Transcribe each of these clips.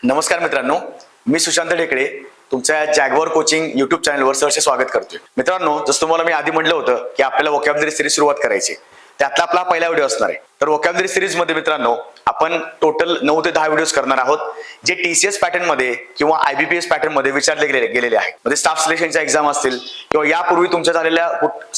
नमस्कार मित्रांनो, मी सुशांत ढेकळे तुमच्या जॅगवर कोचिंग युट्यूब चॅनलवर सहर्ष स्वागत करतोय. मित्रांनो, जसं तुम्हाला मी आधी म्हटलं होतं की आपल्याला वोकॅब्युलरी सिरीज सुरुवात करायची, त्यातला आपला पहिला व्हिडिओ असणार आहे. तर वोकॅब्युलरी सिरीज मध्ये मित्रांनो आपण टोटल 9 ते 10 व्हिडिओज करणार आहोत, जे टीसीएस पॅटर्न मध्ये किंवा आयबीपीएस पॅटर्न मध्ये विचारले गेलेले आहेत. म्हणजे स्टाफ सिलेक्शनच्या एक्झाम असतील किंवा यापूर्वी तुमच्या झालेल्या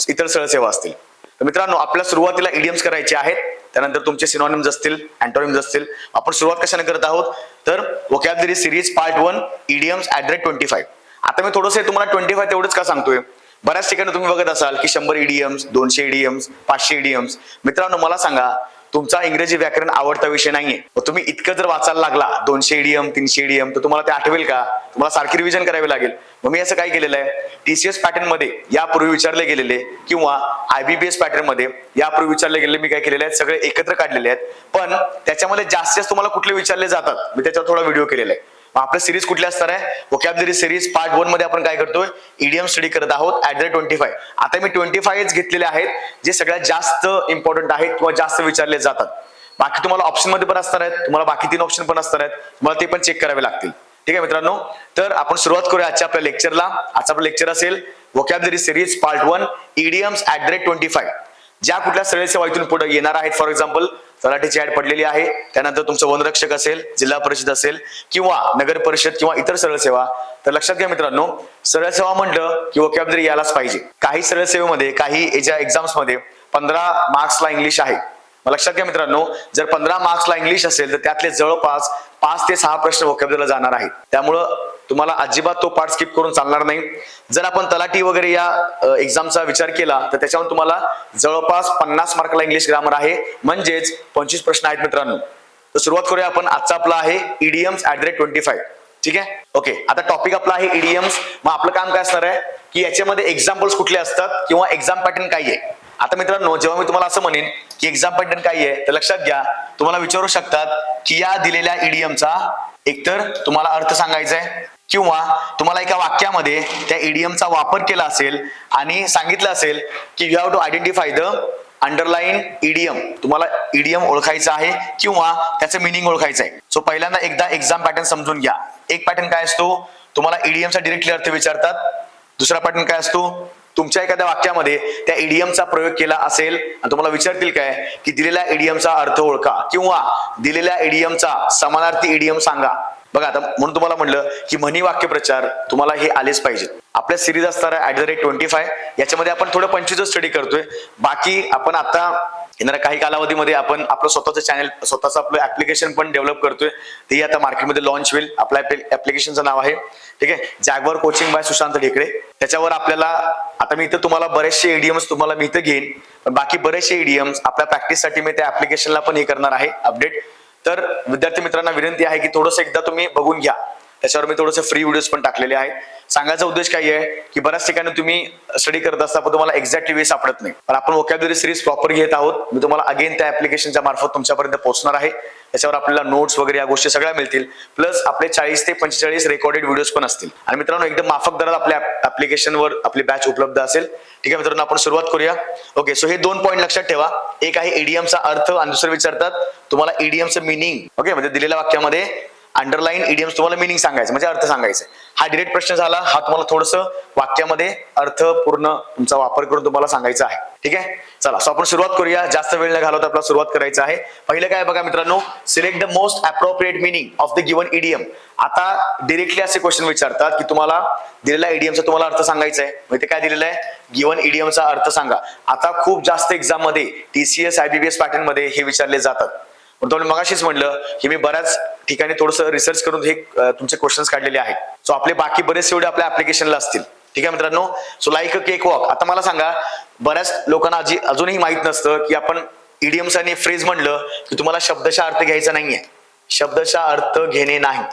इतर सरळ सेवा असतील. तर मित्रांनो, आपल्याला सुरुवातीला इडियम्स करायचे आहेत, त्यानंतर तुमचे सिनॉनिम्स असतील, अँटोनिम्स असतील. आपण सुरुवात कशाने करत आहोत तर वोकॅब्युलरी सिरीज पार्ट 1 इडियम्स @25. आता मी थोडंसं तुम्हाला 25 तेवढंच का सांगतोय, बऱ्याच ठिकाणी तुम्ही बघत असाल की 100 इडियम्स, 200 इडियम्स, 500 इडियम्स. मित्रांनो, मला सांगा, तुमचा इंग्रजी व्याकरण आवडता विषय नाहीये, तुम्ही इतकं जर वाचायला लागला 200 इडियम 300 इडियम, तर तुम्हाला ते आठवेल का? तुम्हाला सारखी रिव्हिजन करावी लागेल. मग मी असं काय केलेलं आहे, टीसीएस पॅटर्न मध्ये यापूर्वी विचारले गेलेले किंवा आयबीपीएस पॅटर्न मध्ये यापूर्वी विचारले गेलेले मी काय केलेले आहेत, सगळे एकत्र काढलेले आहेत. पण त्याच्यामध्ये जास्त तुम्हाला कुठले विचारले जातात मी त्याच्यावर थोडा व्हिडिओ केलेला आहे. आपलं सिरीज कुठली असणार आहे, वोकॅब्युलरी सिरीज पार्ट 1 मध्ये आपण काय करतोय, इडियम स्टडी करत आहोत @25. आता मी 25 घेतलेले आहेत जे सगळ्यात जास्त इम्पॉर्टंट आहेत किंवा जास्त विचारले जातात. बाकी तुम्हाला ऑप्शन मध्ये पण असणार आहेत, तुम्हाला बाकी 3 ऑप्शन पण असणार आहेत, तुम्हाला ते पण चेक करावे लागतील. ठीक आहे मित्रांनो, तर आपण सुरुवात करूया आजच्या आपल्या लेक्चरला. आजचा आपला लेक्चर असेल वोकॅब्युलरी सिरीज पार्ट 1 इडियम्स @25. ज्या कुठल्या सरळ सेवा इथून पुढे येणार आहेत, फॉर एक्झाम्पल तलाठीची ऍड पडलेली आहे, त्यानंतर तुमचं वनरक्षक असेल, जिल्हा परिषद असेल किंवा नगर परिषद किंवा इतर सरळ सेवा. तर लक्षात घ्या मित्रांनो, सरळ सेवा म्हटलं की वोकॅब्युलरी यायलाच पाहिजे. काही सरळ सेवेमध्ये, काही याच्या एक्झाम्स मध्ये 15 मार्क्सला इंग्लिश आहे. मग लक्षात घ्या मित्रांनो, जर 15 मार्क्सला इंग्लिश असेल तर त्यातले जवळपास 5 ते 6 प्रश्न वोकॅब्युलरीला जाणार आहेत. त्यामुळं तुम्हाला अजिबात तो पार्ट स्किप करून चालणार नाही. जर आपण तलाठी वगैरे या एक्झामचा विचार केला तर त्याच्यावर तुम्हाला जवळपास 50 मार्कला इंग्लिश ग्रामर आहे, म्हणजेच 25 प्रश्न आहेत मित्रांनो. तर सुरुवात करूया आपण. आजचा आपला आहे इडियम्स @25. ठीक आहे, ओके. आता टॉपिक आपला आहे इडियम्स. मग आपलं काम काय असणार आहे की याच्यामध्ये एक्झाम्पल्स कुठले असतात किंवा एक्झाम पॅटर्न काय आहे. आता मित्रांनो, जेव्हा मी तुम्हाला असं म्हणेन की एक्झाम पॅटर्न काय आहे, तर लक्षात घ्या, तुम्हाला विचारू शकतात की या दिलेल्या इडियमचा एकतर तुम्हाला अर्थ सांगायचा आहे किंवा तुम्हाला एका वाक्यामध्ये त्या इडियमचा वापर केला असेल आणि सांगितलं असेल की you have to identify the underline idiom. तुम्हाला इडियम ओळखायचं आहे किंवा त्याचं मिनिंग ओळखायचं आहे. सो पहिल्यांदा एकदा एक्झाम पॅटर्न समजून घ्या. एक पॅटर्न काय असतो, तुम्हाला इडियमचा डिरेक्टली अर्थ विचारतात. दुसरा पॅटर्न काय असतो, तुमच्या एखाद्या वाक्यामध्ये त्या इडियमचा प्रयोग केला असेल आणि तुम्हाला विचारतील काय की दिलेल्या इडियमचा अर्थ ओळखा किंवा दिलेल्या इडियमचा समानार्थी इडियम सांगा. बघा, आता म्हणून तुम्हाला म्हटलं की म्हणी वाक्यप्रचार तुम्हाला हे आलेच पाहिजेत. आपल्या सिरीज असणार आहे @25. याच्यामध्ये आपण थोडं 25 स्टडी करतोय. बाकी आपण आता येणाऱ्या काही कालावधीमध्ये आपण आपलं स्वतःचं चॅनल, स्वतःचं आपलं ऍप्लिकेशन पण डेव्हलप करतोय. ते आता मार्केटमध्ये लॉन्च होईल. आपल्या ऍप्लिकेशनचं नाव आहे, ठीक आहे, जॅगवर कोचिंग बाय सुशांत ढेकळे. त्याच्यावर आपल्याला आता मी इथं तुम्हाला बरेचसे इडियम्स तुम्हाला मी इथं घेईन, पण बाकी बरेचसे इडियम्स आपल्या प्रॅक्टिससाठी मी त्या ऍप्लिकेशनला पण हे करणार आहे अपडेट. तर विद्यार्थी मित्रांना विनंती आहे की थोडंसं एकदा तुम्ही बघून घ्या. त्याच्यावर मी थोडेसे फ्री व्हिडिओज पण टाकलेले आहेत. सांगायचा उद्देश काय आहे की बऱ्याच ठिकाणी तुम्ही स्टडी करत असता पण तुम्हाला एक्झॅक्टली वे सापडत नाही. पण आपण वोकॅब्युलरी सिरीज प्रॉपर घेत आहोत. मी तुम्हाला अगेन त्या ऍप्लिकेशनच्या मार्फत तुमच्यापर्यंत पोहोचणार आहे. त्याच्यावर आपल्याला नोट्स वगैरे या गोष्टी सगळ्या मिळतील. प्लस आपले 40 ते 45 रेकॉर्डेड व्हिडिओज पण असतील. आणि मित्रांनो, एकदम माफक दरात आपल्या ऍप्लिकेशनवर आपली बॅच उपलब्ध असेल. ठीक आहे मित्रांनो, आपण सुरुवात करूया. ओके, सो हे 2 पॉईंट लक्षात ठेवा. एक आहे इडियमचा अर्थ आणि दुसरं विचारतात तुम्हाला इडियमचं मिनिंग. ओके, म्हणजे दिलेल्या वाक्यामध्ये अंडरलाईन इडियम्स तुम्हाला मिनिंग सांगायचं, म्हणजे अर्थ सांगायचा. हा डिरेक्ट प्रश्न झाला. हा तुम्हाला थोडंसं वाक्यामध्ये अर्थ पूर्ण तुमचा वापर करून तुम्हाला सांगायचा आहे. ठीक आहे, चला. सो आपण सुरुवात करूया. जास्त वेळ न घालवता आपल्याला सुरुवात करायचं आहे. पहिलं काय बघा मित्रांनो, select the most appropriate meaning of the given idiom. आता डिरेक्टली असे क्वेश्चन विचारतात की तुम्हाला दिलेल्या इडियमचा तुम्हाला अर्थ सांगायचा आहे. म्हणजे काय दिलेलं आहे, गिवन इडियमचा अर्थ सांगा. आता खूप जास्त एक्झाम मध्ये टीसीएस आयबीपीएस पॅटर्न मध्ये हे विचारले जातात. पण तुम्हाला मगाशीच म्हटलं की मी बऱ्याच ठिकाणी थोडंसं रिसर्च करून हे तुमचे क्वेश्चन्स काढलेले आहेत. सो आपले बाकी बरेचसे व्हिडिओ आपल्या ऍप्लिकेशनला असतील. ठीक आहे मित्रांनो, so like a cake walk. आता मला सांगा, बऱ्याच लोकांना अजूनही माहित नसतं की आपण इडियम्स आणि फ्रेज म्हणलं की तुम्हाला शब्दशः अर्थ घ्यायचा नाहीये, शब्दशः अर्थ घेणे नाही.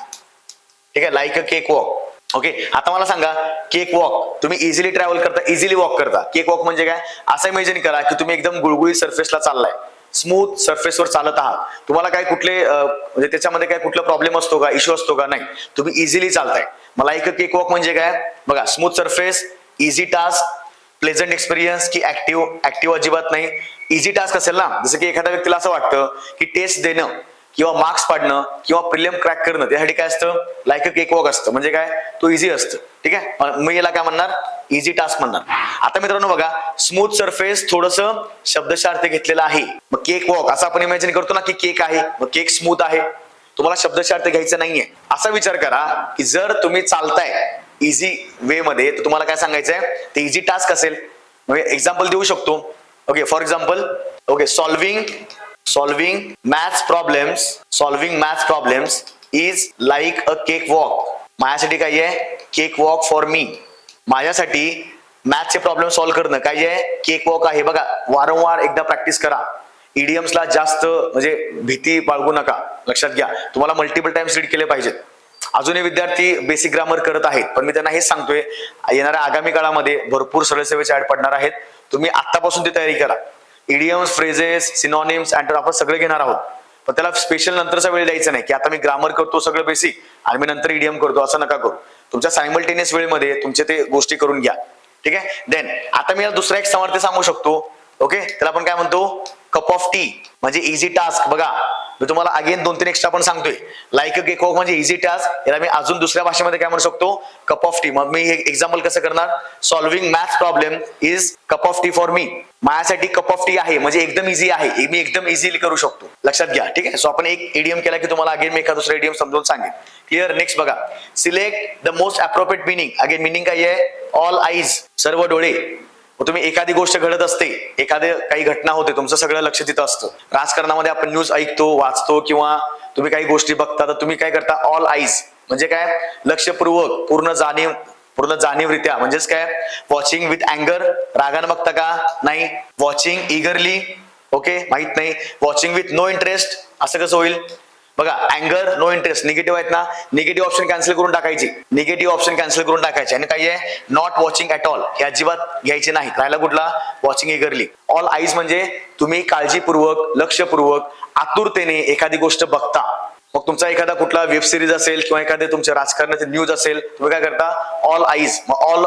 ठीक आहे, like a cake walk. Okay, आता मला सांगा, केक वॉक तुम्ही इझिली ट्रॅव्हल करता, इझिली वॉक करता. केक वॉक म्हणजे काय, असं इमेजिन करा की तुम्ही एकदम गुळगुळीत सरफेसला चाललाय, स्मूथ सरफेसवर चालत आहात. तुम्हाला काय कुठले म्हणजे त्याच्यामध्ये काय कुठला प्रॉब्लेम असतो का, इश्यू असतो का, नाही, तुम्ही इझिली चालताय. मला एक केक वॉक म्हणजे काय बघा, smooth surface, easy task, pleasant experience की ऍक्टिव्ह अजिबात नाही. इझी टास्क असेल ना, जसं की एखाद्या व्यक्तीला असं वाटतं की टेस्ट देणं किंवा मार्क्स पाडणं किंवा प्रिलियम क्रॅक करणं त्यासाठी काय असतं, लाईक अ केक वॉक असतं. म्हणजे काय, तो इझी असतं. ठीक आहे, मी याला काय म्हणणार, इझी टास्क म्हणणार. आता मित्रांनो बघा, स्मूथ सरफेस थोडस शब्दशार्थ घेतलेला आहे. मग केक वॉक असं आपण इमॅजिन करतो ना की केक आहे, मग केक स्मूथ आहे. तुम्हाला शब्दशार्थ घ्यायचं नाहीये. असा विचार करा की जर तुम्ही चालताय इझी वे मध्ये तर तुम्हाला काय सांगायचंय, ते इझी टास्क असेल. म्हणजे एक्झाम्पल देऊ शकतो. Okay, for example, okay, solving maths problems is like a cake walk. माझ्यासाठी काय आहे, केक वॉक फॉर मी. माझ्यासाठी मॅथ्सचे प्रॉब्लेम सॉल्व्ह करणं काय आहे, केक वॉक आहे. बघा, वारंवार एकदा प्रॅक्टिस करा. इडियम्सला जास्त म्हणजे भीती बाळगू नका. लक्षात घ्या, तुम्हाला मल्टिपल टाइम्स रीड केले पाहिजेत. अजूनही विद्यार्थी बेसिक ग्रामर करत आहेत, पण मी त्यांना हेच सांगतोय, येणाऱ्या आगामी काळामध्ये भरपूर सरळ सेवेचे ऍड पडणार आहेत. तुम्ही आतापासून ती तयारी करा. इडियम्स, फ्रेजेस, सिनॉनिम्स, अँटोनिम्स आपण सगळे घेणार आहोत. पण त्याला स्पेशल नंतरचा वेळ द्यायचा नाही की आता मी ग्रामर करतो सगळं बेसिक आणि मी नंतर इडियम करतो, असं नका करू. तुमच्या सायमल्टेनियस वेळेमध्ये तुमचे ते गोष्टी करून घ्या. ठीक आहे. देन आता मी दुसरा एक समर्थ सांगू शकतो. ओके, त्याला आपण काय म्हणतो, कप ऑफ टी म्हणजे इझी टास्क. बघा, मी तुम्हाला अगेन 2-3 एक्स्ट्रा पण सांगतोय. लाईक अ केक वॉक म्हणजे इझी टास्क, याला मी अजून दुसऱ्या भाषेमध्ये काय म्हणू शकतो, कप ऑफ टी. मग मी हे एक्झाम्पल कसं करणार, solving maths problem is cup of T for me. माझ्यासाठी कप ऑफ टी आहे म्हणजे एकदम इझी आहे, मी एकदम इझिली करू शकतो. लक्षात घ्या. ठीक आहे. सो आपण एक इडियम केला की तुम्हाला अगेन मी एका दुसरा इडियम समजून सांगेन. क्लिअर. नेक्स्ट बघा, select the most appropriate meaning. Again meaning काय आहे, ऑल आईज, सर्व डोळे. तुम्ही एखादी गोष्ट घडत असते, एखादी काही घटना होते, तुमचं सगळं लक्ष तिथं असतं. राजकारणामध्ये आपण न्यूज ऐकतो, वाचतो किंवा तुम्ही काही गोष्टी बघता, तर तुम्ही काय करता, ऑल आईज म्हणजे काय, लक्षपूर्वक, पूर्ण जाणीवरित्या. म्हणजेच काय, वॉचिंग विथ अँगर, रागानं बघता का, नाही. वॉचिंग इगरली, ओके, माहित नाही. वॉचिंग विथ नो इंटरेस्ट, असं कसं होईल. बघा, अँगर, नो इंटरेस्ट निगेटिव्ह आहेत ना, निगेटिव्ह ऑप्शन कॅन्सल करून टाकायची, आणि काय आहे, नॉट वॉचिंग ॲट ऑल, हे अजिबात घ्यायचे नाही. राहिला कुठला, वॉचिंग इगरली. ऑल आईज म्हणजे तुम्ही काळजीपूर्वक, लक्षपूर्वक, आतुरतेने एखादी गोष्ट बघता. मग तुमचा एखादा कुठला वेब सिरीज असेल किंवा एखादे तुमच्या राजकारणाचे न्यूज असेल, तुम्ही काय करता, ऑल आईज. मग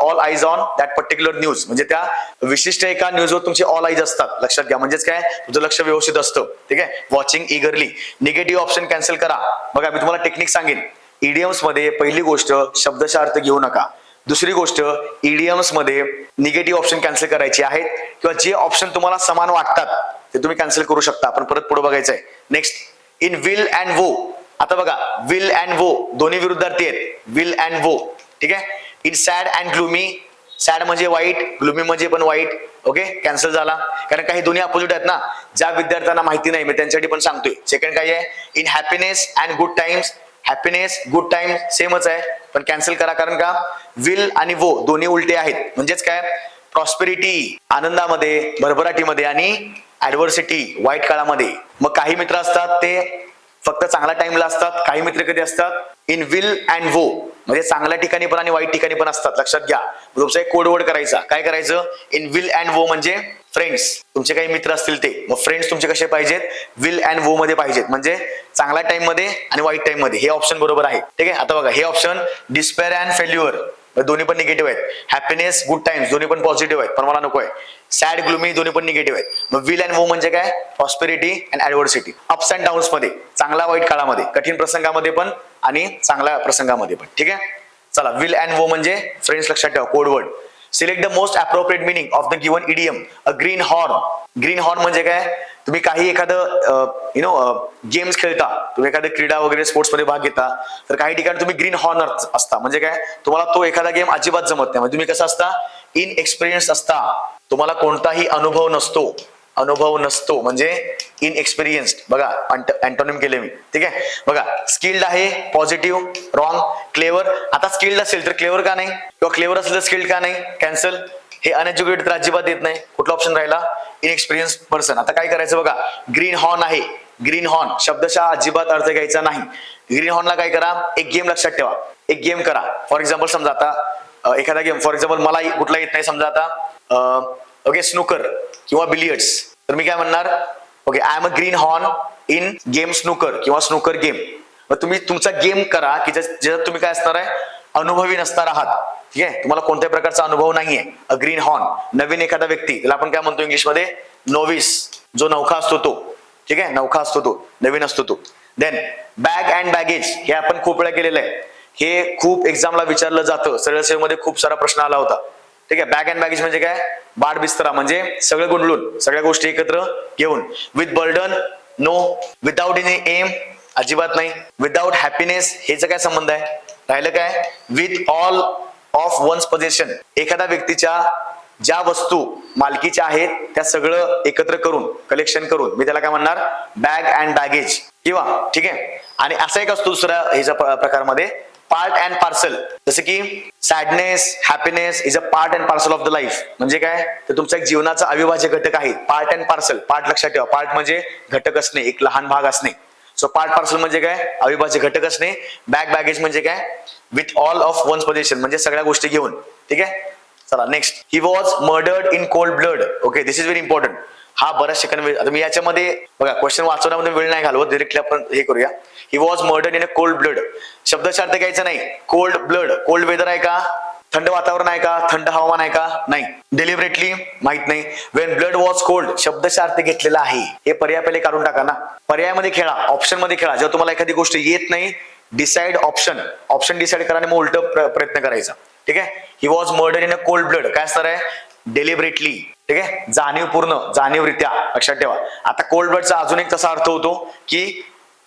all eyes on that particular news म्हणजे त्या विशिष्ट एका न्यूजवर तुमचे ऑल आईज असतात. लक्षात घ्या. म्हणजेच काय, तुमचं लक्ष व्यवस्थित असतं. ठीक आहे. Watching eagerly. Negative option cancel करा. बघा, मी तुम्हाला टेक्निक सांगेन. इडियम्स मध्ये पहिली गोष्ट, शब्दशार्थ घेऊ नका. दुसरी गोष्ट, इडियम्स मध्ये निगेटिव्ह ऑप्शन कॅन्सल करायचे आहेत किंवा जे ऑप्शन तुम्हाला समान वाटतात ते तुम्ही कॅन्सल करू शकता. आपण परत पुढे बघायचं आहे. नेक्स्ट, इन विल अँड वो. आता बघा, विल अँड वो दोन्ही विरुद्धार्थी आहेत. विल अँड वो. ठीक आहे. In sad and gloomy. Sad म्हणजे वाईट, ग्लुमी म्हणजे पण वाईट. ओके, कॅन्सल झाला, कारण काही दोन्ही अपोजिट आहेत ना. ज्या विद्यार्थ्यांना माहिती नाही मी त्यांच्यासाठी पण सांगतोय. सेकंड काय आहे, in happiness and good times. Happiness, good time सेमच आहे, पण कॅन्सल करा. कारण का, विल आणि वो दोन्ही उलटे आहेत. म्हणजेच काय, प्रॉस्पेरिटी आनंदामध्ये, भरभराटीमध्ये, आणि ऍडव्हर्सिटी वाईट काळामध्ये. मग काही मित्र असतात ते फक्त चांगल्या टाइमला असतात, काही मित्र कधी असतात, इन विल अँड वो म्हणजे चांगल्या ठिकाणी पण आणि वाईट ठिकाणी पण असतात. लक्षात घ्या. तुमचा एक कोडवर्ड करायचा. काय करायचं, इन विल अँड वो म्हणजे फ्रेंड्स. तुमचे काही मित्र असतील ते, मग फ्रेंड्स तुमचे कसे पाहिजेत, विल अँड वो मध्ये पाहिजेत. म्हणजे चांगल्या टाइम मध्ये आणि वाईट टाइम मध्ये. हे ऑप्शन बरोबर आहे. ठीक आहे. आता बघा, हे ऑप्शन डिस्पेअर अँड फेल्युअर दोन्ही पण निगेटिव्ह आहेत. हॅपीनेस, गुड टाइम्स दोन्ही पण पॉझिटिव्ह आहेत, पण मला नको आहे. सॅड, ग्लुमी दोन्ही पण निगेटिव्ह आहेत. मग विल अँड वो म्हणजे काय, prosperity and adversity. Ups and downs मध्ये, चांगला वाईट काळामध्ये, कठीण प्रसंगामध्ये पण आणि चांगल्या प्रसंगामध्ये पण. ठीक आहे. चला, विल अँड वो म्हणजे फ्रेंड्स लक्षात ठेवा, code word. Select the most appropriate meaning of the given idiom. A greenhorn. Greenhorn म्हणजे काय, तुम्ही काही एखादं गेम्स खेळता, तुम्ही एखाद्या क्रीडा वगैरे स्पोर्ट्स मध्ये भाग घेता, तर काही ठिकाणी तुम्ही ग्रीन हॉर्न असता. म्हणजे काय, तुम्हाला तो एखादा गेम अजिबात जमत नाही. म्हणजे तुम्ही कसं असता, इन एक्सपिरियन्स असता. तुम्हाला कोणताही अनुभव नसतो म्हणजे इन एक्सपिरियन्स्ड. बघा, अँटोनिम केले मी. ठीक आहे. बघा, स्किल्ड आहे, पॉझिटिव्ह, रॉंग. क्लेवर. आता स्किल्ड असेल तर क्लेवर का नाही, किंवा क्लेवर असेल तर स्किल्ड का नाही, कॅन्सल. हे अनएज्युकेटेड तर अजिबात येत नाही. कुठला ऑप्शन राहिला, इनएक्सपिरियन्स पर्सन. आता काय करायचं बघा, ग्रीन हॉर्न आहे. ग्रीन हॉर्न शब्दशः अजिबात अर्थ घ्यायचा नाही. ग्रीन हॉर्नला काय करा, एक गेम लक्षात ठेवा, एक गेम करा. फॉर एक्झाम्पल समजा आता एखादा गेम, फॉर एक्झाम्पल मला कुठला येत नाही, समजा आता ओके, स्नूकर किंवा बिलियर्ड्स. तर मी काय म्हणणार, okay, I am a green horn in game snooker किंवा स्नूकर गेम. मग तुम्ही तुमचा गेम करा की ज्याच्यात तुम्ही काय असणार आहे, अनुभवी नसणार आहात. ठीक आहे. तुम्हाला कोणत्याही प्रकारचा अनुभव नाहीये. अ ग्रीन हॉर्न, नवीन एखादा व्यक्ती, त्याला आपण काय म्हणतो इंग्लिशमध्ये, नोविस, जो नौखा असतो तो. ठीक आहे, नवखा असतो तो, नवीन असतो तो. देन बॅग अँड बॅगेज, हे आपण खूप वेळा केलेलं आहे. हे खूप एक्झामला विचारलं जातं, सरळ सेवेमध्ये खूप सारा प्रश्न आला होता. ठीक आहे, बॅग अँड बॅगेज म्हणजे काय? बाड बिस्तरा, म्हणजे सगळं गुंडळून, सगळ्या गोष्टी एकत्र घेऊन. With burden, no. Without any aim, अजिबात नाही. विदाउट हॅपीनेस, हेचा काय संबंध आहे? राहिलं काय? विथ ऑल ऑफ वन्स पोझेशन, एखाद्या व्यक्तीच्या ज्या वस्तू मालकीच्या आहेत त्या सगळं एकत्र करून, कलेक्शन करून, मी त्याला काय म्हणणार? Bag and baggage. किंवा ठीक आहे, आणि असा एक असतो दुसरा ह्याच्या प्रकारमध्ये, पार्ट अँड पार्सल. जसं की sadness, happiness is a part and parcel of the life. म्हणजे काय? तर तुमचा एक जीवनाचा अविभाज्य घटक आहे. पार्ट अँड पार्सल, पार्ट लक्षात ठेवा, पार्ट म्हणजे घटक असणे, एक लहान भाग असणे. सो पार्ट पार्सल म्हणजे काय? अविभाज्य घटक असणे. बॅग बॅगेज म्हणजे काय? विथ ऑल ऑफ वन्स पोझेशन, म्हणजे सगळ्या गोष्टी घेऊन. ठीक आहे, चला next. He was murdered in cold blood. Okay, this is very important. हा बऱ्याच सेकंड, आता मी याच्यामध्ये बघा क्वेश्चन वाचवण्यामध्ये वेळ नाही घालवत, डायरेक्टली आपण हे करूया. He was murdered in a cold blood. शब्दचा अर्थ घ्यायचा नाही. कोल्ड ब्लड, कोल्ड वेदर आहे का? थंड वातावरण आहे का? थंड हवामान आहे का? नाही. डेलिबरेटली, माहित नाही. वेन ब्लड वॉज कोल्ड, शब्दचा अर्थ घेतलेला आहे. हे पर्याय पहिले काढून टाका ना. पर्यायामध्ये खेळा, ऑप्शन मध्ये खेळा. जेव्हा तुम्हाला एखादी गोष्ट येत नाही, डिसाइड ऑप्शन, ऑप्शन डिसाइड करा आणि मग उलट प्रयत्न करायचा. ठीक आहे, he was murder in a cold blood, काय असणार आहे? डेलिबरेटली. ठीक आहे, जाणीवपूर्ण, जाणीवरित्या, लक्षात ठेवा. आता कोल्ड ब्लडचा अजून एक तसा अर्थ होतो की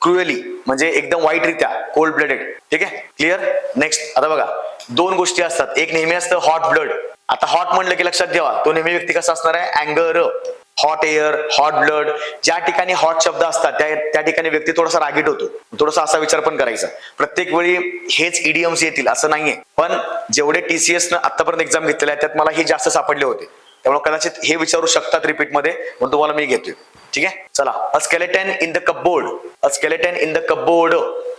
क्रुएली, म्हणजे एकदम वाईटरित्या, कोल्ड ब्लडेड. ठीक आहे, क्लिअर. नेक्स्ट, आता बघा दोन गोष्टी असतात. एक नेहमी असतं हॉट ब्लड. आता हॉट म्हणलं की लक्षात ठेवा, तो नेहमी व्यक्ती कसा असणार आहे? अँगर, हॉट एअर, हॉट ब्लड. ज्या ठिकाणी हॉट शब्द असतात त्या ठिकाणी व्यक्ती थोडासा रागीट होतो. थोडासा असा विचार पण करायचा. प्रत्येक वेळी हेच इडियम्स येतील असं नाहीये, पण जेवढे TCS न आतापर्यंत एक्झाम घेतलेले आहेत त्यात मला हे जास्त सापडले होते, त्यामुळे कदाचित हे विचारू शकतात रिपीट मध्ये, म्हणून तुम्हाला मी घेतोय. ठीक आहे, चला. A skeleton in the cupboard. A skeleton in the cupboard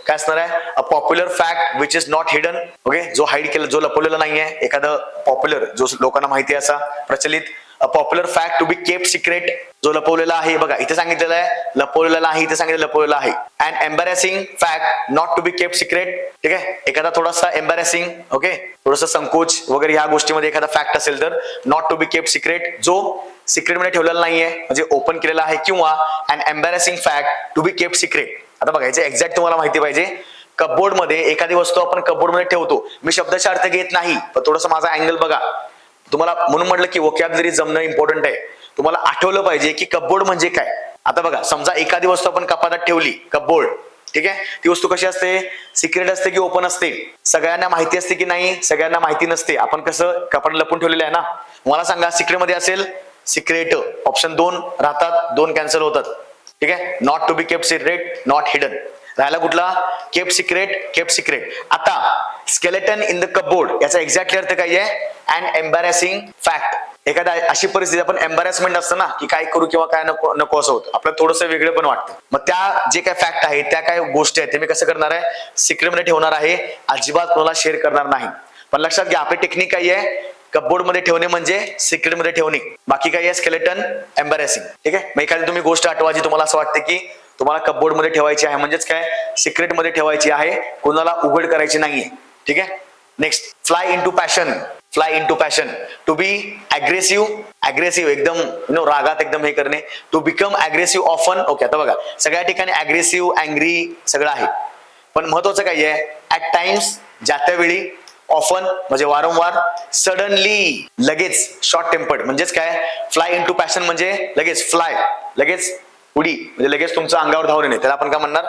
काय असणार आहे? A popular fact which is not hidden. Okay, जो हाईड केला, जो लपवलेला नाहीये, एखादं पॉप्युलर, जो लोकांना माहिती असा प्रचलित. A popular fact to be kept secret, जो लपवलेला आहे. बघा इथे सांगितलेलं आहे लपवलेला नाही, इथे सांगितलं लपवलेला आहे. And embarrassing fact not to be kept secret. ठीक आहे, एखादा थोडासा एम्बॅरेसिंग, ओके, थोडासा संकोच वगैरे ह्या गोष्टीमध्ये एखादा फॅक्ट असेल तर not to be kept secret, जो सिक्रेट मध्ये ठेवलेला नाहीये, म्हणजे ओपन केलेला आहे. किंवा and embarrassing fact to be kept secret. आता बघा याचे एक्झॅक्ट तुम्हाला माहिती पाहिजे. कपबोर्ड मध्ये एखादी वस्तू आपण कपबोर्ड मध्ये ठेवतो. मी शब्दाचा अर्थ घेत नाही, पण थोडासा माझा अँगल बघा. तुम्हाला म्हणून म्हटलं की वोकॅब्युलरी जमणं इम्पॉर्टंट आहे. तुम्हाला आठवलं पाहिजे की कपबोर्ड म्हणजे काय. आता बघा, समजा एखादी वस्तू आपण कपाटात ठेवली, कपबोर्ड. ठीक आहे, ती वस्तू कशी असते? सिक्रेट असते की ओपन असते? सगळ्यांना माहिती असते की नाही? सगळ्यांना माहिती नसते. आपण कसं कपाट लपून ठेवलेलं आहे ना. मला सांगा, सिक्रेट मध्ये असेल सिक्रेट, ऑप्शन 2 राहतात, 2 कॅन्सल होतात. ठीक आहे, not to be kept secret, not hidden. राहिला कुठला? Kept secret, kept secret. आता स्केलेटन इन द कपबोर्ड याचा एक्झॅक्टली अर्थ काय आहे? And embarrassing fact. एखादा अशी परिस्थिती, आपण एम्बॅरेसमेंट असतं ना, की काय करू किंवा काय नको नको असं होतं, आपल्याला थोडंसं वेगळं पण वाटतं. मग त्या जे काय फॅक्ट आहेत, त्या काय गोष्टी आहेत, ते मी कसं करणार आहे? सिक्रेट मध्ये ठेवणार आहे, अजिबात कोणाला शेअर करणार नाही. पण लक्षात घ्या, आपली टेक्निक काय आहे? कपबोर्ड मध्ये ठेवणे म्हणजे सिक्रेट मध्ये ठेवणे, बाकी काय आहे? Skeleton, embarrassing. ठीक आहे, मग एखादी तुम्ही गोष्ट आठवा जी तुम्हाला असं वाटते की तुम्हाला कपबोर्ड मध्ये ठेवायची आहे, म्हणजेच काय? सिक्रेट मध्ये ठेवायची आहे, कोणाला उघड करायची नाहीये. ठीक आहे, next. Fly into passion. Fly into passion, to be aggressive, aggressive एकदम रागात एकदम हे करणे. To become aggressive often. Okay, आता बघा सगळ्या ठिकाणी अग्रेसिव्ह, अँग्री सगळं आहे, पण महत्वाचं काय आहे? ऍट टाइम्स, ज्या त्या वेळी. ऑफन म्हणजे वारंवार. सडनली, लगेच. शॉर्ट टेम्पर्ड म्हणजेच काय? फ्लाय इन टू पॅशन म्हणजे लगेच फ्लाय, लगेच उडी, म्हणजे लगेच तुमचं अंगावर धावून येणे, त्याला आपण काय म्हणणार?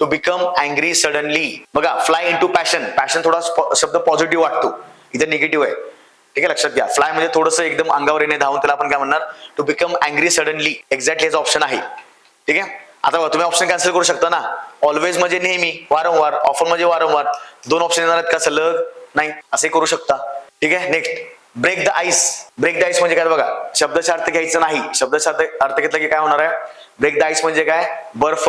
To become angry suddenly. बघा, fly into passion, passion थोडा शब्द पॉझिटिव्ह वाटतो, इथे निगेटिव्ह आहे. ठीक आहे, लक्षात घ्या. फ्लाय म्हणजे थोडंसं एकदम अंगावर येणे, धावून, त्याला आपण काय म्हणणार? To become angry suddenly. Exactly याचा ऑप्शन आहे. ठीक आहे, आता तुम्ही ऑप्शन कॅन्सल करू शकता ना. ऑलवेज म्हणजे नेहमी, वारंवार. ऑफन म्हणजे वारंवार. 2 ऑप्शन येणार आहेत का सलग? नाही, असे करू शकता. ठीक आहे, next. Break the ice. Break the ice म्हणजे काय? बघा, शब्दाचा अर्थ घ्यायचा नाही. शब्दाचा अर्थ घेतला की काय होणार आहे? ब्रेक द आईस म्हणजे काय? बर्फ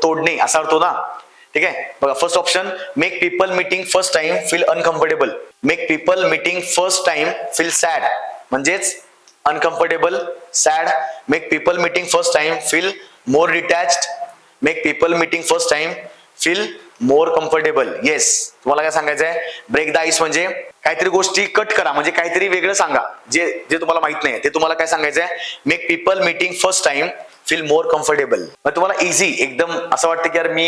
तोडणे असा अर्थ होता. ठीक आहे, बघा first option, make people meeting first time feel uncomfortable. Make people meeting first time feel sad, म्हणजेच uncomfortable, sad. Make people meeting first time feel more detached. Make people meeting first time feel more comfortable. Yes, तुम्हाला काय सांगायचं आहे? Break the ice म्हणजे काहीतरी गोष्टी cut करा, म्हणजे काहीतरी वेगळं सांगा, जे जे तुम्हाला माहित नाही ते तुम्हाला काय सांगायचं आहे? Make people meeting first time feel more comfortable. मग तुम्हाला इझी एकदम असं वाटतं की यार मी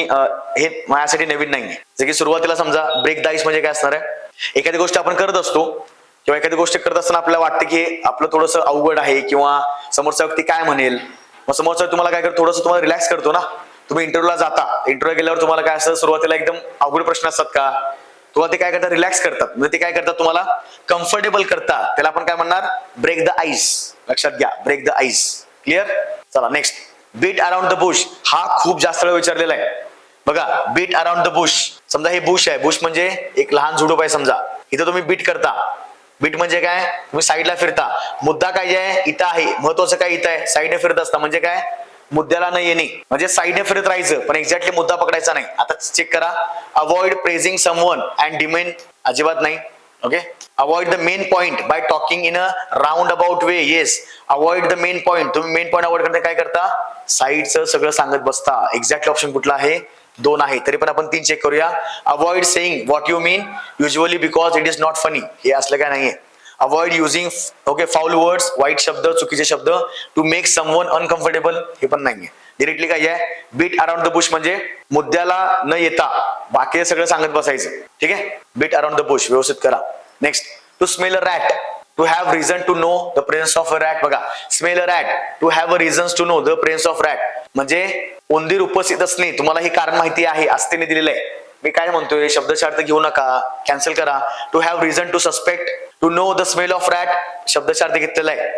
हे माझ्यासाठी नवीन नाहीये. जसं की सुरुवातीला समजा ब्रेक द आईस म्हणजे काय असणार आहे, एखादी गोष्ट आपण करत असतो किंवा एखादी गोष्ट करत असताना आपल्याला वाटतं की आपलं थोडंसं अवघड आहे किंवा समोरचा व्यक्ती काय म्हणेल. मग समोरचा तुम्हाला काय करतो, थोडंसं तुम्हाला रिलॅक्स करतो ना. तुम्ही इंटरव्ह्यूला जाता, इंटरव्ह्यू गेल्यावर तुम्हाला काय असं सुरुवातीला एकदम अवघड प्रश्न असतात का, तुम्हाला ते काय करतात, रिलॅक्स करतात. म्हणजे ते काय करतात, तुम्हाला कम्फर्टेबल करतात. त्याला आपण काय म्हणणार, ब्रेक द आईस. लक्षात घ्या, ब्रेक द आईस. क्लिअर. चला next, beat around the bush. हा खूप जास्त वेळ विचारलेला आहे बघा. बीट अराउंड द बुश, समजा हे बुश आहे, बुश म्हणजे एक लहान झुडूप आहे समजा, इथं तुम्ही बीट करता. बीट म्हणजे काय, तुम्ही साईडला फिरता. मुद्दा काय आहे, इथं आहे, महत्वाचं काय इथं आहे, साईडने फिरत असता. म्हणजे काय, मुद्द्याला न येणे, म्हणजे साईडने फिरत राहायचं पण एक्झॅक्टली मुद्दा पकडायचा नाही. आता चेक करा, avoid praising someone and demand, अजिबात नाही. Okay, avoid the main point by talking in a round about way. Yes, avoid the main point. तुम्ही मेन पॉइंट अवॉइड करता काय करता, साईडचं सगळं सांगत बसता. एक्झॅक्ट ऑप्शन कुठला आहे, 2 आहे. तरी पण आपण 3 चेक करूया. Avoid saying what you mean usually because it is not funny. हे असलं काय नाहीये. Avoid using okay foul words, वाईट शब्द, चुकीचे शब्द, टू मेक समवन अनकम्फर्टेबल. हे पण नाहीये. डिरेक्टली काय आहे, बीट अराउंड द बुश म्हणजे मुद्द्याला न येता बाकी सगळं सांगत बसायचं. ठीक आहे, बीट अराउंड द बुश व्यवस्थित करा. Next, to smell a rat, to have reason to know the presence of a rat. बघा, smell a rat, to have a reasons to know the presence of rat म्हणजे उंदीर उपस्थित असणे, तुम्हाला हे कारण माहिती आहे असतेने दिलेलं आहे. मी काय म्हणतोय, शब्दाचा अर्थ घेऊ नका, कॅन्सल करा. To have reason to suspect, to know the smell of rat, शब्दाचा अर्थ घेतलेला आहे.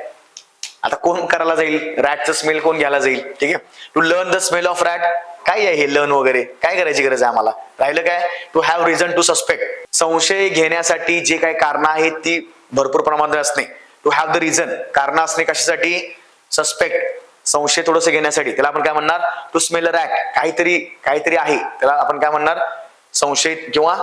आता कोण करायला जाईल, रॅटचं स्मेल कोण घ्यायला जाईल. ठीक आहे, to learn the smell of rat, काय आहे हे लर्न वगैरे, काय करायची गरज आहे आम्हाला. राहिलं काय, to have reason to suspect, संशय घेण्यासाठी जे काही कारण आहेत ती भरपूर प्रमाणात असणे. टू हॅव द रिझन, कारण असणे कशासाठी, सस्पेक्ट, संशय थोडंसं घेण्यासाठी. त्याला आपण काय म्हणणार, टू स्मेल अ रॅट, काहीतरी आहे, त्याला आपण काय म्हणणार, संशय किंवा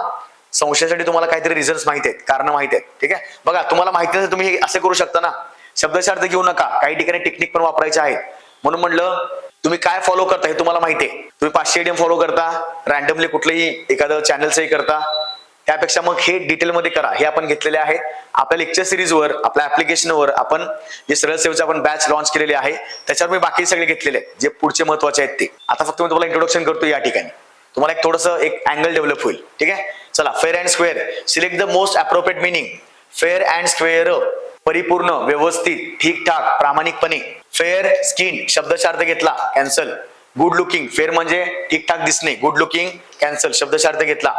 संशयासाठी तुम्हाला काहीतरी रिझन्स माहिती आहेत, कारण माहिती आहेत. ठीक आहे, बघा तुम्हाला माहिती नसेल तुम्ही हे असे करू शकता ना, शब्दाचा अर्थ घेऊ नका, काही ठिकाणी टेक्निक पण वापरायचे आहेत. म्हणून म्हणलं, तुम्ही काय फॉलो करता हे तुम्हाला माहिती आहे. तुम्ही 500 इडियम फॉलो करता, रॅन्डमली कुठलंही एखादं चॅनलचंही करता, त्यापेक्षा मग हे डिटेलमध्ये करा. हे आपण घेतलेले आहे आपल्या लेक्चर सिरीजवर, आपल्या ऍप्लिकेशनवर. आपण जे सरळ सेवचे आपण बॅच लॉन्च केलेली आहे त्याच्यावर मी बाकी सगळे घेतलेले आहेत जे पुढचे महत्वाचे आहेत ते. आता फक्त मी तुम्हाला इंट्रोडक्शन करतो या ठिकाणी, तुम्हाला एक थोडंसं एक अँगल डेव्हलप होईल. ठीक आहे, चला. Fair and square, select the most appropriate meaning. Fair and square, परिपूर्ण, व्यवस्थित, ठीकठाक, प्रामाणिकपणे. फेअर स्किन, शब्दाचा अर्थ घेतला, कॅन्सल. गुड लुकिंग, फेअर म्हणजे ठीकठाक दिसणे, गुड लुकिंग, कॅन्सल, शब्दाचा अर्थ घेतला.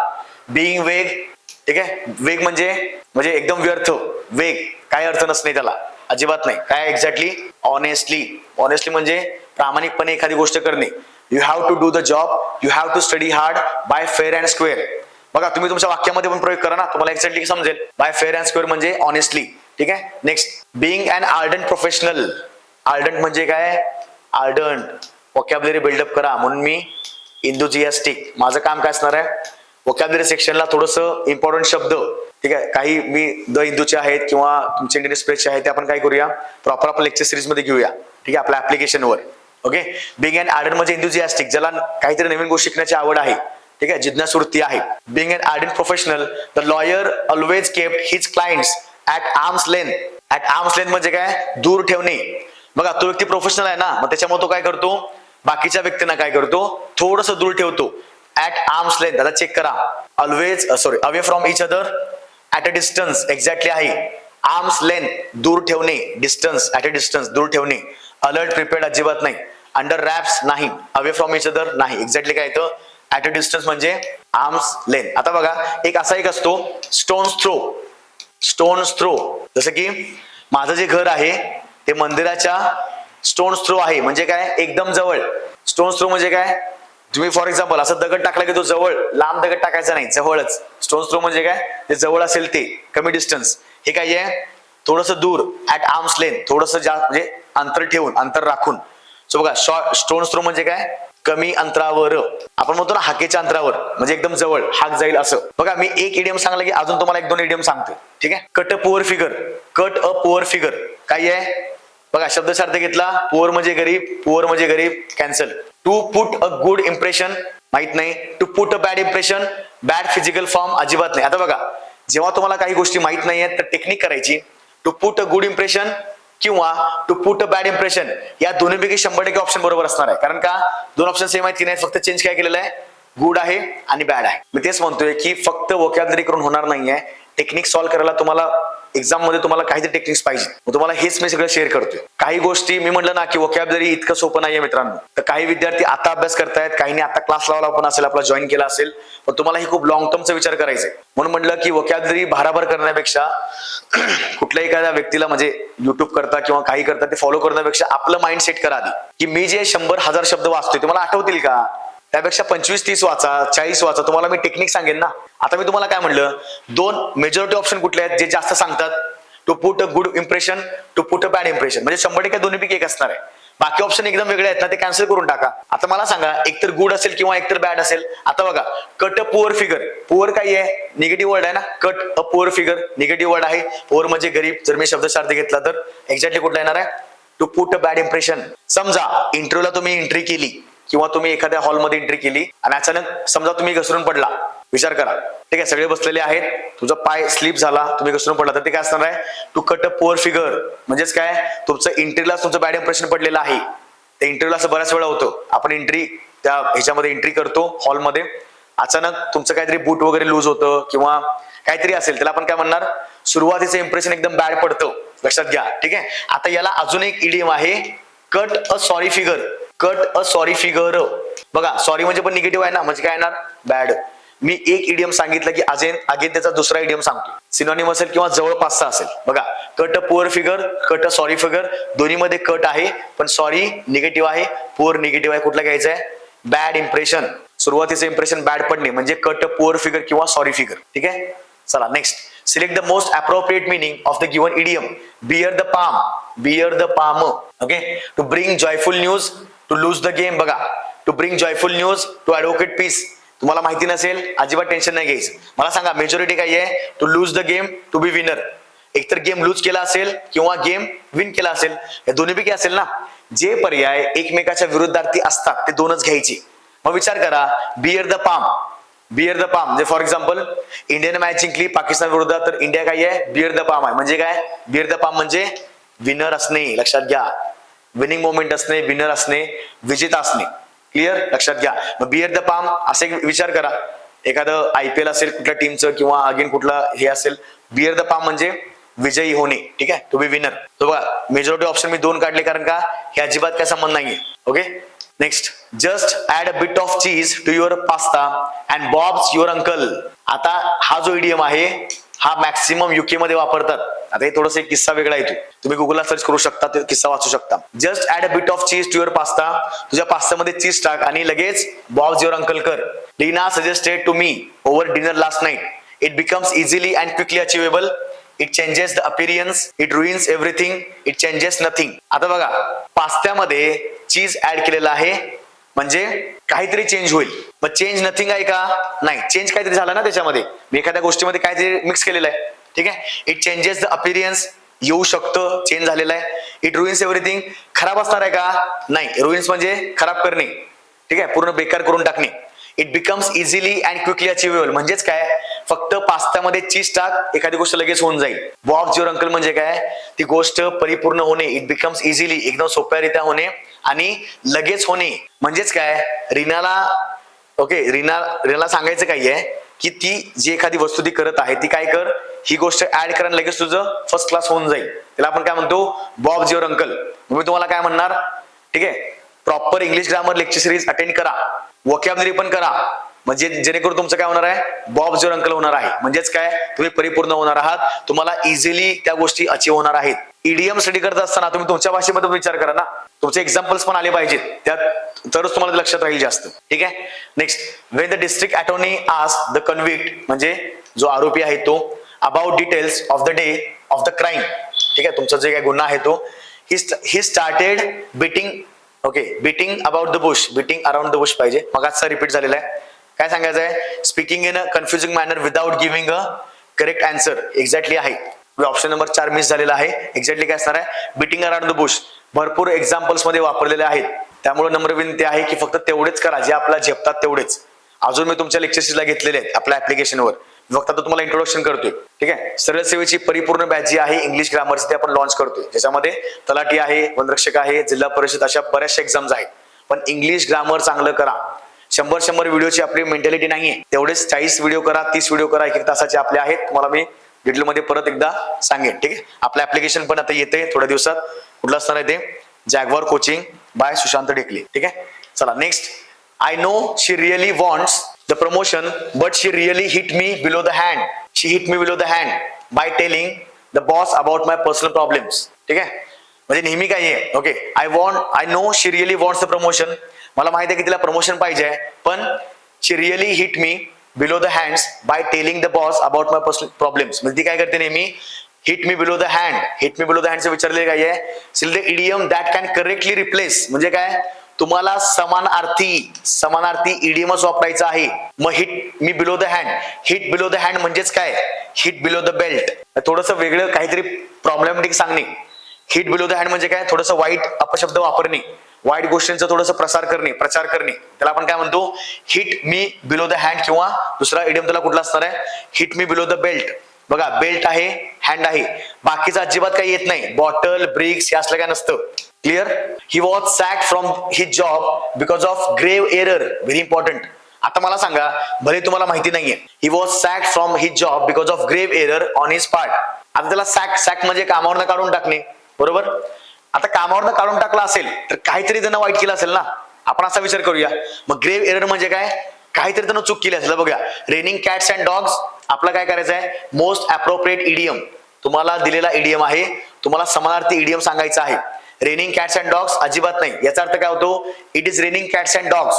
बिईंग वेग, ठीक आहे, वेग म्हणजे एकदम व्यर्थ, वेग काय अर्थ नसणे त्याला, अजिबात नाही. काय एक्झॅक्टली, ऑनेस्टली. ऑनेस्टली म्हणजे प्रामाणिकपणे एखादी गोष्ट करणे. You have to do the job, you have to study hard by fair and square. बघा तुम्ही तुमच्या वाक्यामध्ये पण प्रयोग करा ना, तुम्हाला एक्झॅक्टली समजेल. बाय फेअर अँड स्क्वेअर म्हणजे ऑनेस्टली. ठीक आहे, next, being an ardent professional. Ardent म्हणजे काय, आर्डंट, वोकॅब्युलरी बिल्डअप करा. म्हणून मी इंथुजियास्टिक, माझं काम काय असणार आहे, वोकॅब्युलरी सेक्शनला थोडंसं इम्पॉर्टंट शब्द, ठीक आहे, काही मी द हिंदूचे आहेत किंवा तुमचे इंडियन एक्सप्रेसचे आहेत, ते आपण काय करूया, प्रॉपर आपण लेक्चर सिरीज मध्ये घेऊया. ठीक आहे, आपल्या ऍप्लिकेशनवर. ओके, बिंग अँड आर्डंट म्हणजे इंथुजियास्टिक, ज्याला काहीतरी नवीन गोष्ट शिकण्याची आवड आहे. ठीक आहे, जिज्ञासू वृत्ती आहे. Being and ardent professional, the lawyer always kept his clients at arm's length. At arm's length म्हणजे काय, दूर ठेवणे. बघा तो व्यक्ती प्रोफेशनल आहे ना, मग त्याच्यामुळे तो काय करतो, बाकीच्या व्यक्तींना काय करतो, थोडंसं दूर ठेवतो. ऍट आर्म्स लेंथ, आता चेक करा, always away from each other, at a distance, exactly आहे. आर्म्स लेंथ, दूर ठेवणे, डिस्टन्स, ऍट अ डिस्टन्स, दूर ठेवणे. अलर्ट, प्रिपेअर्ड, अजिबात नाही. अंडर रॅप्स, नाही. अवे फ्रॉम इच अदर, नाही. एक्झॅक्टली काय येतं, ऍट अ डिस्टन्स म्हणजे आर्म्स लेंथ. आता बघा एक असा एक असतो, स्टोन्स थ्रो. स्टोन्स थ्रो, जसं की माझं जे घर आहे ते मंदिराच्या स्टोन्स थ्रो आहे, म्हणजे काय, एकदम जवळ. स्टोन्स थ्रो म्हणजे काय, तुम्ही फॉर एक्झाम्पल असं दगड टाकला की तो जवळ, लांब दगड टाकायचा नाही, जवळच. स्टोन्स थ्रो म्हणजे काय, ते जवळ असेल ते, कमी डिस्टन्स. हे काय आहे, थोडंसं दूर, ऍट आर्म्स लेंथ, थोडंसं जास्त म्हणजे अंतर ठेवून, अंतर राखून. सो बघा, स्टोन्स थ्रो म्हणजे काय, कमी अंतरावर. आपण म्हणतो ना हाकेच्या अंतरावर, म्हणजे एकदम जवळ, हाक जाईल असं. बघा मी एक इडियम सांगला की अजून तुम्हाला 1-2 इडियम सांगतो. ठीक आहे, cut a poor figure. Cut a poor figure काय आहे, बघा शब्दाचा अर्थ घेतला, पुअर म्हणजे गरीब, पुअर म्हणजे गरीब, cancel. To put a good impression, माहित नाही. To put a bad impression, bad physical form, अजिबात नाही. आता बघा जेव्हा तुम्हाला काही गोष्टी माहित नाही आहेत तर टेक्निक करायची, to put a good impression किंवा to put a bad impression, या दोन्हीपैकी 100% ऑप्शन बरोबर असणार आहे. कारण का दोन ऑप्शन सेम आहेत की नाही, फक्त चेंज काय केलेलं आहे, गुड आहे आणि बॅड आहे. मी तेच म्हणतोय की फक्त वोकॅब्युलरी करून होणार नाहीये, टेक्निक सॉल्व्ह करायला तुम्हाला एक्झाम मध्ये तुम्हाला काहीतरी टेक्निक्स पाहिजे. तुम्हाला हेच मी सगळं शेअर करतोय. काही गोष्टी मी म्हटलं ना की वोकॅब्युलरी इतकं सोपं नाहीये मित्रांनो. तर काही विद्यार्थी आता अभ्यास करतायत, काहींनी आता क्लास लावला पण असेल, आपला जॉईन केला असेल, पण तुम्हाला ही खूप लॉंग टर्मचा विचार करायचा आहे. म्हणून म्हटलं की वोकॅब्युलरी भाराभर करण्यापेक्षा कुठल्याही एखाद्या व्यक्तीला म्हणजे युट्यूब करता किंवा काही करता ते फॉलो करण्यापेक्षा आपलं माइंड सेट करा आधी, की मी जे 100,000 शब्द वाचतोय तुम्हाला आठवतील का, त्यापेक्षा 25-30 वाचा, 40 वाचा. तुम्हाला मी टेक्निक सांगेन ना. आता मी तुम्हाला काय म्हणलं, दोन मेजॉरिटी ऑप्शन कुठले आहेत जे जास्त सांगतात, to put a good impression, to put a bad impression, म्हणजे 100% दोन्हीपैकी एक असणार आहे. बाकी ऑप्शन एकदम वेगळे आहेत ना, ते कॅन्सल करून टाका. आता मला सांगा, एकतर गुड असेल किंवा एकतर बॅड असेल. आता बघा, cut a poor figure, poor काय आहे, निगेटिव्ह वर्ड आहे ना, cut a poor figure negative word आहे. पुअर म्हणजे गरीब. जर मी शब्दशार्थ घेतला तर एक्झॅक्टली कुठला येणार आहे, to put a bad impression. समजा इंटरव्ह्यूला तुम्ही एंट्री केली किंवा तुम्ही एखाद्या हॉलमध्ये एंट्री केली आणि अचानक समजा तुम्ही घसरून पडला. विचार करा, ठीक आहे, सगळे बसलेले आहेत, तुझा पाय स्लिप झाला, तुम्ही घसरून पडला, तर ते काय असणार आहे, to cut a poor figure. म्हणजेच काय, तुमचं इंटरव्ह्यूला तुमचं बॅड इम्प्रेशन पडलेलं आहे. त्या इंटरव्ह्यूला असं बऱ्याच वेळा होतं, आपण एंट्री त्या ह्याच्यामध्ये एंट्री करतो हॉलमध्ये, अचानक तुमचं काहीतरी बूट वगैरे लूज होतं किंवा काहीतरी असेल, त्याला आपण काय म्हणणार, सुरुवातीचं इम्प्रेशन एकदम बॅड पडतं. लक्षात घ्या, ठीक आहे. आता याला अजून एक इडियम आहे, cut a sorry figure. Cut a sorry figure. बघा, सॉरी म्हणजे पण निगेटिव्ह आहे ना, म्हणजे काय येणार, बॅड. मी एक इडियम सांगितलं की अगेन त्याचा दुसरा इडियम सांगतो, सिनोनिम असेल किंवा जवळपासचा असेल. बघा, cut a poor figure, cut a sorry figure, दोन्हीमध्ये कट आहे, पण सॉरी निगेटिव्ह आहे, पुअर निगेटिव्ह आहे. कुठला घ्यायचा आहे, बॅड इम्प्रेशन. सुरुवातीचं इम्प्रेशन बॅड पडणे म्हणजे कट अ पुअर फिगर किंवा सॉरी फिगर. ठीक आहे, चला next. Select the most appropriate meaning of the given idiom. Bear the palm, bear the palm. Okay, to bring joyful news, to lose the game. बघा, to bring joyful news, to advocate peace. तुम्हाला माहिती नसेल, अजिबात tension नाही घ्यायचं. मला सांगा, majority काय आहे, to lose the game, to be winner. एकतर गेम लूज केला असेल किंवा गेम विन केला असेल, हे दोन्हीपैकी असेल ना. जे पर्याय एकमेकाच्या विरुद्धार्थी असतात ते दोनच घ्यायचे. मग विचार करा, beer the palm, bear the palm म्हणजे फॉर एक्झाम्पल इंडियाने मॅच जिंकली पाकिस्तान विरुद्ध, तर इंडिया काय आहे, बियर द पाम आहे. म्हणजे काय, बियर द पाम म्हणजे विनर असणे. लक्षात घ्या, विनिंग मोमेंट असणे, विनर असणे, विजेता असणे. क्लिअर, लक्षात घ्या. मग बियर द पाम असे विचार करा, एखादं IPL असेल कुठल्या टीमचं किंवा अगेन कुठला हे असेल, बियर द पाम म्हणजे विजयी होणे. ठीक आहे, टू बी विनर. तो बघा, मेजॉरिटी ऑप्शन मी 2 काढले, कारण का हे अजिबात काय संबंध नाहीये. Okay, next. Just add a bit of cheese to your pasta and Bob's your uncle. आता हा जो इडियम आहे हा मॅक्सिमम UK मध्ये वापरतात. आता हे थोडंसं एक किस्सा वेगळा येतो, तुम्ही गुगलला सर्च करू शकता, ते किस्सा वाचू शकता. Just add a bit of cheese to your pasta. तुझ्या पास्तामध्ये चीज टाक आणि लगेच बॉब्स युअर अंकल कर. Leena suggested to me over dinner last night. It becomes easily and quickly achievable. It changes the appearance. It ruins everything. It changes nothing. आता बघा, पास्त्यामध्ये चीज add केलेला आहे म्हणजे काहीतरी चेंज होईल. मग चेंज नथिंग आहे का, नाही, चेंज काहीतरी झालं ना त्याच्यामध्ये, मी एखाद्या गोष्टीमध्ये काहीतरी मिक्स केलेलं आहे. ठीक आहे, इट चेंजेस द अपीरियन्स, येऊ शकतं, चेंज झालेला आहे. इट रुइन्स एव्हरीथिंग, खराब असणार आहे का, नाही, रुइन्स म्हणजे खराब करणे. ठीक आहे, पूर्ण बेकार करून टाकणे. It becomes easily and quickly achievable म्हणजेच काय, फक्त पास्त्यामध्ये चीज टाक, एखादी गोष्ट लगेच होऊन जाईल. बॉब्स युअर अंकल म्हणजे काय, ती गोष्ट परिपूर्ण होणे. इट बिकम्स इझिली, एकदम सोप्यारित्या होणे आणि लगेच होणे. म्हणजेच काय, रीनाला रीनाला सांगायचं काय आहे की ती जी एखादी वस्तू ती करत आहे ती काय कर, ही गोष्ट ऍड करा, लगेच तुझं फर्स्ट क्लास होऊन जाईल. त्याला आपण काय म्हणतो, बॉब्स युअर अंकल. मी तुम्हाला काय म्हणणार, ठीक आहे, proper English grammar lecture series attend करा, वोकॅब्युलरी पण करा, म्हणजे जेणेकरून तुमचं काय होणार आहे, बॉब्स युअर अंकल होणार आहे. म्हणजेच काय, तुम्ही परिपूर्ण होणार आहात, तुम्हाला इझिली त्या गोष्टी अचीव्ह होणार आहेत. इडियम स्टडी करत असताना तुम्ही तुमच्या भाषेमध्ये विचार करा ना, तुमचे एक्झाम्पल्स पण आले पाहिजेत त्यात, तरच तुम्हाला लक्षात राहील जास्त. ठीक आहे, next. When the district attorney asked the convict म्हणजे जो आरोपी आहे तो, about details of the day of the crime. ठीक आहे, तुमचा जे काही गुन्हा आहे तो, he started beating. Okay, beating about the bush, beating around the bush पाहिजे, मग आजचा रिपीट झालेला आहे. काय सांगायचं आहे, speaking in a confusing manner without giving a correct answer. Exactly आहे, ऑप्शन नंबर 4 मिस झालेला आहे. एक्झॅक्टली काय असणार आहे, बिटिंग अराउंड द बुश. भरपूर एक्झाम्पल्स मध्ये वापरलेले आहेत, त्यामुळे नम्र विनंती आहे की फक्त तेवढेच करा जे आपल्याला झेपतात तेवढेच. अजून मी तुमच्या लेक्चर्सला घेतलेले आहेत आपल्या ऍप्लिकेशनवर, फक्त आता तुम्हाला इंट्रोडक्शन करतोय. ठीक आहे, सरळ सेवेची परिपूर्ण बॅच जी आहे इंग्लिश ग्रामरची ते आपण लॉन्च करतोय, ज्याच्यामध्ये तलाठी आहे, वनरक्षक आहे, जिल्हा परिषद, अशा बऱ्याचशा एक्झाम्स आहेत. पण इंग्लिश ग्रामर चांगलं करा. 100 व्हिडिओची आपली मेंटॅलिटी नाहीये, तेवढेच 40 व्हिडिओ करा, 30 व्हिडिओ करा, 1 तासाचे आपले आहेत. तुम्हाला मी डिटेलमध्ये परत एकदा सांगेन. ठीक आहे, आपलं ऍप्लिकेशन पण आता येते थोड्या दिवसात. कुठलं असणार आहे ते? Jaguar coaching by Sushant Dhekle. ठीक आहे, चला next. I know she really wants the promotion but she really hit me below the hand. She hit me below the hand by telling the boss about my personal problems. ठीक आहे, म्हणजे नेहमी काय आहे, okay, I know she really wants the promotion. मला माहिती आहे की तिला प्रमोशन पाहिजे, पण she really hit me below the hands by telling the boss about my personal problems. म्हणजे ती काय करते नेहमी? Hit me below the hand. Hit me below the हँडचं विचारले काय आहे? Select the idiom that can correctly replace. म्हणजे काय? तुम्हाला समानार्थी इडियमच वापरायचा आहे. मग hit me below the hand, hit below the hand म्हणजेच काय? Hit below the belt. थोडंसं वेगळं काहीतरी प्रॉब्लेमॅटिक सांगणे. हिट बिलो द हँड म्हणजे काय? थोडंसं वाईट अपशब्द वापरणे, वाईट गोष्टींचा थोडंसं प्रचार करणे, त्याला आपण काय म्हणतो? Hit me below the hand. किंवा दुसरा इडियम त्याला कुठला असणार आहे? Hit me below the belt. बघा, बेल्ट आहे, हँड आहे, बाकीचं अजिबात काही येत नाही. बॉटल, ब्रिक्स हे असलं काय नसतं. Clear? He was sack from his job because of grave error. Very important. आता मला सांगा, भले तुम्हाला माहिती नाहीये, he was sack from his job because of grave error on his part. आता त्याला सॅक म्हणजे कामावरनं काढून टाकणे, बरोबर? आता कामावरनं काढून टाकला असेल तर काहीतरी त्यानं वाईट केलं असेल ना. आपण असा विचार करूया. मग ग्रेव्ह एरर म्हणजे काय? काहीतरी त्यानं चूक केली असेल. बघा, रेनिंग कॅट्स अँड डॉग्स आपला काय करायचं आहे? Most appropriate idiom. तुम्हाला दिलेला इडियम आहे, तुम्हाला समानार्थी इडियम सांगायचा आहे. रेनिंग कॅट्स अँड डॉग्स अजिबात नाही. याचा अर्थ काय होतो? It is raining cats and dogs.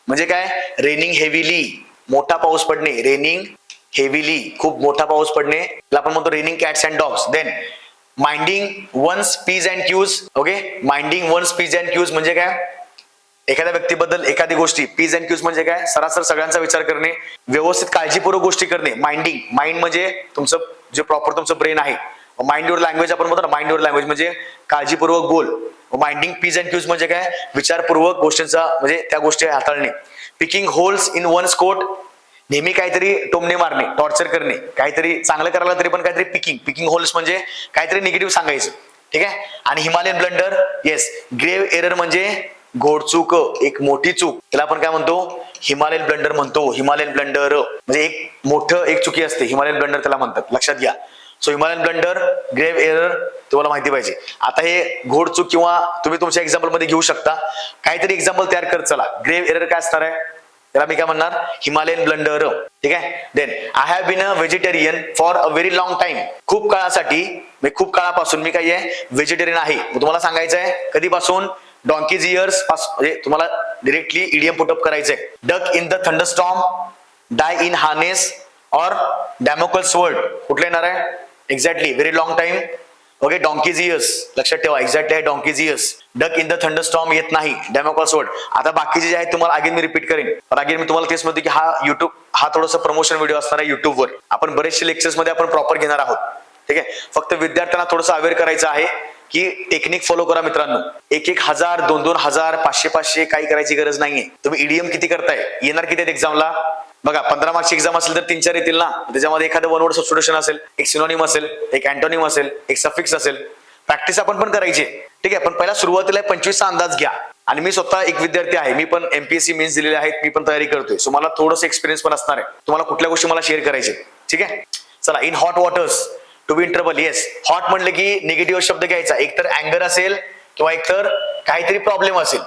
म्हणजे काय? रेनिंग हेविली, मोठा पाऊस पडणे. रेनिंग हेविली, खूप मोठा पाऊस पडणे, त्याला आपण म्हणतो raining cats and dogs. Then minding one's p's and q's. Okay, minding one's p's and q's म्हणजे काय? एखाद्या व्यक्तीबद्दल एखादी गोष्टी, पीज अँड क्यूज म्हणजे काय? सरासर सगळ्यांचा विचार करणे, व्यवस्थित काळजीपूर्वक गोष्टी करणे. माइंडिंग, माइंड म्हणजे तुमचं जे प्रॉपर तुमचं ब्रेन आहे. माइंड युअर लँग्वेज आपण म्हणतो ना, माइंड युअर लँग्वेज म्हणजे काळजीपूर्वक बोल. माइंडिंग पीज अँड क्यूज म्हणजे काय? विचारपूर्वक गोष्टींचा म्हणजे त्या गोष्टी हाताळणे. Picking holes in one's coat. नेहमी काहीतरी टोमणे मारणे, टॉर्चर करणे, काहीतरी चांगलं करायला तरी पण काहीतरी पिकिंग होल्स म्हणजे काहीतरी निगेटिव्ह सांगायचं. ठीक आहे. आणि Himalayan blunder, yes, grave error म्हणजे घोडचूक, एक मोठी चूक, त्याला आपण काय म्हणतो? हिमालयन ब्लंडर म्हणतो. हिमालयन ब्लंडर म्हणजे एक चुकी असते, हिमालयन ब्लंडर त्याला म्हणतात, लक्षात घ्या. So Himalayan blunder, grave error तुम्हाला माहिती पाहिजे. आता हे घोडचूक किंवा तुम्ही तुमच्या एक्झाम्पल मध्ये घेऊ शकता, काहीतरी एक्झाम्पल तयार करत चला. ग्रेव्ह एरर काय असणार आहे? त्याला मी काय म्हणणार? हिमालयन ब्लंडर. ठीक आहे. Then I have been a vegetarian for a very long time. खूप काळासाठी, खूप काळापासून मी काय आहे? व्हेजिटेरियन आहे. तुम्हाला सांगायचं आहे कधीपासून? डॉन्कीज इयर्स पासून. म्हणजे तुम्हाला डिरेक्टली इडियम पुटअप करायचंय. Duck in the thunderstorm, die in harness or Damocles sword. कुठलं येणार आहे? Exactly, very long time. Okay, donkey's years लक्षात ठेवा, एक्झॅक्टली आहे donkey's years. Duck in the thunderstorm येत नाही, डॅमोकल्स स्वॉर्ड. आता बाकीचे जे आहेत तुम्हाला अगेन मी रिपीट करेन, पण अगेन मी तुम्हाला तेच म्हणतो की हा थोडासा प्रमोशन व्हिडिओ असणार आहे युट्यूबवर. आपण बरेचसे लेक्चर्स मध्ये आपण प्रॉपर घेणार आहोत. ठीक आहे. फक्त विद्यार्थ्यांना थोडंसं अवेअर करायचं आहे की टेक्निक फॉलो करा मित्रांनो. 1,000, 2,000, 500 काही करायची गरज नाहीये. तुम्ही ईडीएम किती करताय? येणार किती आहेत एक्झामला? बघा, 15 मार्क्सची एक्झाम असेल तर 3-4 येतील ना. त्याच्यामध्ये एखादं वन वर्ड सबस्टिट्यूशन असेल, एक सिनोनिम असेल, एक अँटोनिम असेल, एक सफिक्स असेल. प्रॅक्टिस आपण पण करायची. ठीक आहे. पण पहिला सुरुवातीला 25चा अंदाज घ्या. आणि मी स्वतः एक विद्यार्थी आहे, मी पण एमपीएससी मेन्स दिलेले आहेत, मी पण तयारी करतोय. सो मला थोडंसं एक्सपिरियन्स पण असणार आहे. तुम्हाला कुठल्या गोष्टी मला शेअर करायचे. ठीक आहे. चला, in hot waters to be in trouble. Yes, hot म्हणलं की निगेटिव्ह शब्द घ्यायचा. एकतर अँगर असेल किंवा एकतर काहीतरी प्रॉब्लेम असेल.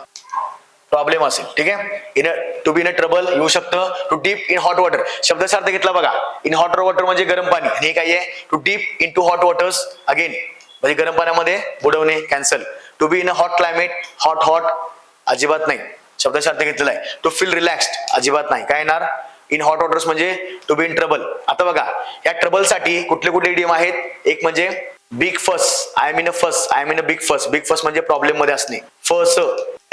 ठीक आहे. To be in a trouble येऊ शकतं. To deep in hot water शब्दाचा अर्थ घेतला बघा. इन हॉट वॉटर म्हणजे गरम पाणी. हे काय आहे? To deep into hot waters, again म्हणजे गरम पाण्यामध्ये बुडवणे, cancel. To be in a hot climate, hot अजिबात नाही, शब्दाचा अर्थ घेतलेला आहे. टू फील रिलॅक्स्ड अजिबात नाही. काय येणार? इन हॉट वॉटर्स म्हणजे टू बी इन ट्रबल. आता बघा, या ट्रबलसाठी कुठले कुठले इडियम आहेत? एक म्हणजे big fuss, I am in a fuss, I am in a big fuss. Big fuss म्हणजे प्रॉब्लेम मध्ये असणे. फस,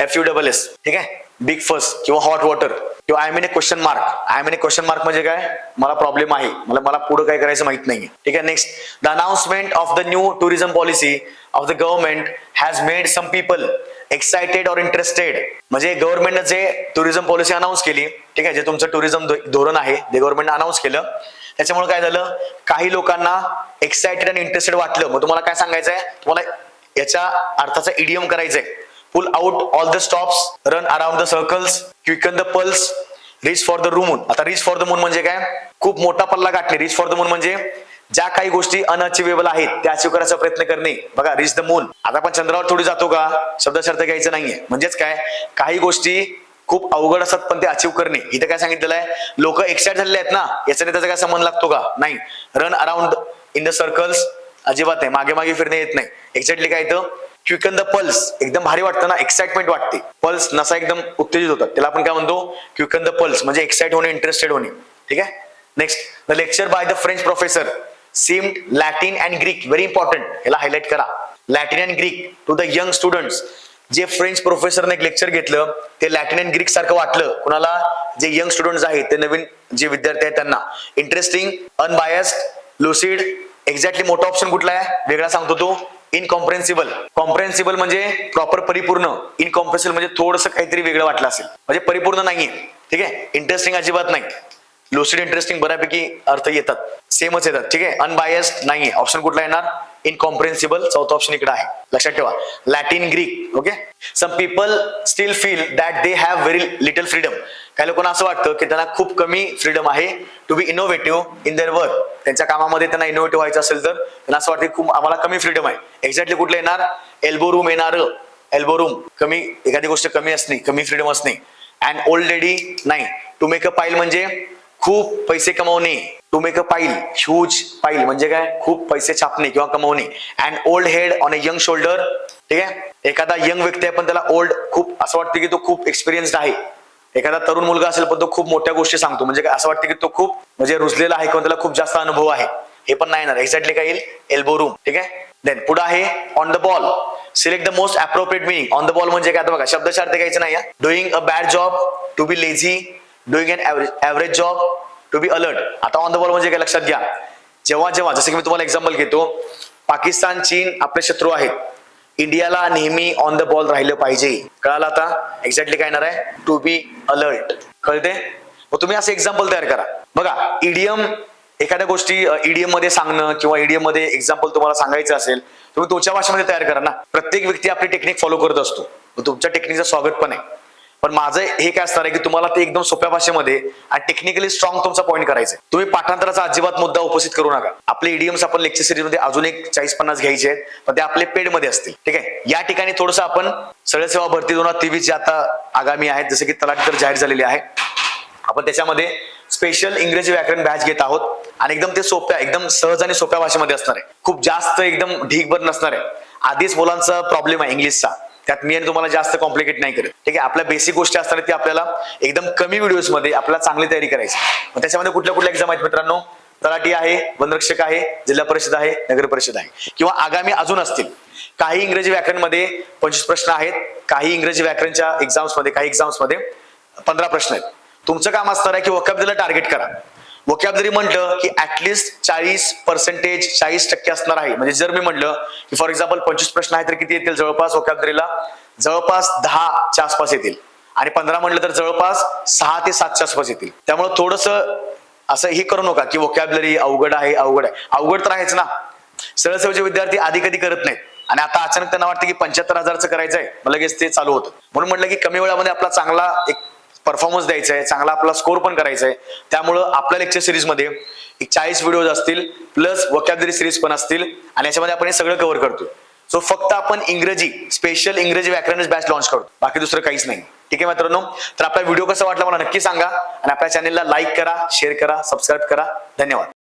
FUSS. ठीक आहे. बिग फस किंवा हॉट वॉटर किंवा I am in a question mark. I am in a question mark म्हणजे काय? मला प्रॉब्लेम आहे, मला पुढे काय करायचं माहित नाहीये. ठीक आहे. Next, the announcement of the new tourism policy of the government has made some people excited और इंटरेस्टेड. म्हणजे गव्हर्नमेंटने जे टुरिझम पॉलिसी अनाउन्स केली, ठीक आहे, जे तुमचं टुरिझम धोरण आहे, ते गव्हर्नमेंटने अनाउन्स केलं, त्याच्यामुळे काय झालं, काही लोकांना एक्साइटेड आणि इंटरेस्टेड वाटलं. मग तुम्हाला काय सांगायचंय, तुम्हाला याच्या अर्थाचा इडियम करायचंय. Pull out all the stops, run around the circles, quicken the pulse, reach for the moon. आता रीच फॉर द मून म्हणजे काय, खूप मोठा पल्ला गाठणे. रीच फॉर द मून म्हणजे ज्या काही गोष्टी अनअचिवेबल आहेत त्या अचीव करायचा प्रयत्न करणे. बघा, रीच द मून. आता आपण चंद्रावर थोडी जातो का, शब्दशर्थ घ्यायचं नाहीये. म्हणजेच काय, काही गोष्टी खूप अवघड असतात पण ते अचीव करणे. इथं काय सांगितलेलं आहे, लोक एक्साइट झालेले आहेत ना, याचा त्याचा काय संबंध लागतो का, नाही. Run around in the circles अजिबात नाही, मागे मागे फिरणे येत नाही. एक्झॅक्टली काय येतं, क्विकन द पल्स, एकदम भारी वाटतं ना, एक्साइटमेंट वाटते, पल्स नसा एकदम उत्तेजित होतात, त्याला आपण काय म्हणतो, क्विकन द पल्स म्हणजे एक्साइट होणे, इंटरेस्टेड होणे. ठीक आहे. Next, the lecture by the French professor seemed Latin and Greek, very important, याला हायलाइट करा. Latin and Greek to the young students. जे फ्रेंच प्रोफेसरने एक लेक्चर घेतलं ते लॅटिन अँड ग्रीक सारखं वाटलं कुणाला, जे यंग स्टुडंट्स आहेत, ते नवीन जे विद्यार्थी आहेत त्यांना. Interesting, unbiased, lucid. एक्झॅक्टली मोठा ऑप्शन कुठला आहे, वेगळा सांगतो तो, इनकॉम्प्रेन्सिबल. कॉम्प्रेन्सिबल म्हणजे प्रॉपर परिपूर्ण, इनकॉम्प्रेन्सिबल म्हणजे थोडंसं काहीतरी वेगळं वाटलं असेल, म्हणजे परिपूर्ण नाहीये. ठीक आहे. इंटरेस्टिंग अजिबात नाही. लुसिड, इंटरेस्टिंग बऱ्यापैकी अर्थ येतात, सेमच येतात. ठीक आहे. अनबायस्ड नाहीये. ऑप्शन कुठला येणार, इनकॉम्प्रेन्सिबल, चौथा ऑप्शन इकडे आहे, लक्षात ठेवा. Latin, Greek. Okay. Some people still feel that they have very little freedom. काही लोकांना असं वाटतं की त्यांना खूप कमी फ्रीडम आहे to be innovative in their work. त्यांच्या कामामध्ये त्यांना इनोव्हेटिव्ह व्हायचं असेल तर त्यांना असं वाटतं की खूप आम्हाला कमी फ्रीडम आहे. एक्झॅक्टली कुठलं येणार, एल्बो रूम येणार. एल्बो रूम, कमी, एखादी गोष्ट कमी असणे, कमी फ्रीडम असणे. अँड ओल्ड लेडी नाही. टू मेक अ पाईल म्हणजे खूप पैसे कमवणे. टू मेक अ पाईल, ह्यूज पाईल म्हणजे काय, खूप पैसे छापणे किंवा कमवणे. And old head on a young shoulder. ठीक आहे. एखादा यंग व्यक्ती आहे पण त्याला ओल्ड, खूप असं वाटतं की तो खूप एक्सपिरियन्स्ड आहे. एखादा तरुण मुलगा असेल पण तो खूप मोठ्या गोष्टी सांगतो, म्हणजे असं वाटतं की तो खूप म्हणजे रुजलेला आहे किंवा त्याला खूप जास्त अनुभव आहे. हे पण नाही येणार. एक्झॅक्टली काय येईल, एल्बो रूम. ठीक आहे. देन पुढे आहे on the ball. Select the most appropriate meaning. On the ball म्हणजे काय, आता बघा शब्दशः घ्यायचं नाही. Doing a bad job, to be lazy, doing an average job, to be alert. आता ऑन द बॉल म्हणजे काय, लक्षात घ्या, जेव्हा जेव्हा, जसं की मी तुम्हाला एक्झाम्पल घेतो, पाकिस्तान, चीन आपले शत्रू आहेत, इंडियाला नेहमी ऑन द बॉल राहिलं पाहिजे. कळालं आता. एक्झॅक्टली काय येणार आहे, टू बी अलर्ट. कळते. मग तुम्ही असं एक्झाम्पल तयार करा. बघा, इडियम, एखाद्या गोष्टी इडियम मध्ये सांगणं किंवा इडियम मध्ये एक्झाम्पल तुम्हाला सांगायचं असेल, तुम्ही तुमच्या भाषेमध्ये तयार करा ना. प्रत्येक व्यक्ती आपली टेक्निक फॉलो करत असतो, तुमच्या टेक्निकचं स्वागत पण आहे. पण माझं हे काय असणार आहे की तुम्हाला ते एकदम सोप्या भाषेमध्ये आणि टेक्निकली स्ट्रॉंग तुमचा पॉईंट करायचा आहे. तुम्ही पाठांतराचा अजिबात मुद्दा उपस्थित करू नका. आपले इडियम्स आपण लेक्चर सिरीज मध्ये अजून एक 40-50 घ्यायचे आहेत, पण ते आपले पेड मध्ये असतील. ठीक आहे. या ठिकाणी थोडंसं आपण सरळ सेवा भरती 2023 जे आता आगामी आहेत, जसं की तलाठी तर जाहीर झालेली आहे, आपण त्याच्यामध्ये स्पेशल इंग्रजी व्याकरण बॅच घेत आहोत आणि एकदम ते सोप्या, एकदम सहज आणि सोप्या भाषेमध्ये असणार आहे. खूप जास्त एकदम ढीगभर नसणार आहे. आधीच मुलांचा प्रॉब्लेम आहे इंग्लिशचा, त्यात मी आणि तुम्हाला जास्त कॉम्प्लिकेट नाही करत. ठीक आहे. आपल्या बेसिक गोष्टी असतात ती आपल्याला एकदम कमी व्हिडिओज मध्ये आपल्याला चांगली तयारी करायची. मग त्याच्यामध्ये कुठल्या कुठल्या एक्झाम आहेत मित्रांनो, तलाठी आहे, वनरक्षक आहे, जिल्हा परिषद आहे, नगर परिषद आहे, किंवा आगामी अजून असतील. काही इंग्रजी व्याकरण मध्ये 25 प्रश्न आहेत, काही इंग्रजी व्याकरणच्या एक्झाम्स मध्ये, काही एक्झाम्स मध्ये 15 प्रश्न आहेत. तुमचं काम असणार आहे की वोकॅब्युलरी टार्गेट करा. वोकॅब्युलरी म्हटलं की ऍटलिस्ट 40% असणार आहे. म्हणजे जर मी म्हटलं की फॉर एक्झाम्पल 25 प्रश्न आहेत तर किती येतील जवळपास वोकॅब्युलरीला, जवळपास 10च्या आसपास येतील. आणि 15 म्हटलं तर जवळपास 6 ते 7च्या आसपास येतील. त्यामुळे थोडंसं असं हे करू नका की वोकॅब्युलरी अवघड आहे, अवघड आहे. अवघड तर आहेच ना. सरळ सेवेचे विद्यार्थी आधी कधी करत नाहीत आणि आता अचानक त्यांना वाटतं की 75,000चं करायचंय, मग लगेच ते चालू होतं. म्हणून म्हटलं की कमी वेळामध्ये आपला चांगला एक परफॉर्मन्स द्यायचा आहे, चांगला आपला स्कोर पण करायचा आहे. त्यामुळं आपल्या लेक्चर सिरीज मध्ये एक 40 व्हिडिओज असतील, प्लस वोकॅब्युलरी सिरीज पण असतील, आणि याच्यामध्ये आपण हे सगळं कव्हर करतोय. सो फक्त आपण इंग्रजी, स्पेशल इंग्रजी व्याकरण बॅच लॉन्च करतो, बाकी दुसरं काहीच नाही. ठीक आहे मित्रांनो. तर आपला व्हिडिओ कसा वाटला मला नक्की सांगा आणि आपल्या चॅनलला लाईक करा, शेअर करा, सबस्क्राईब करा. धन्यवाद.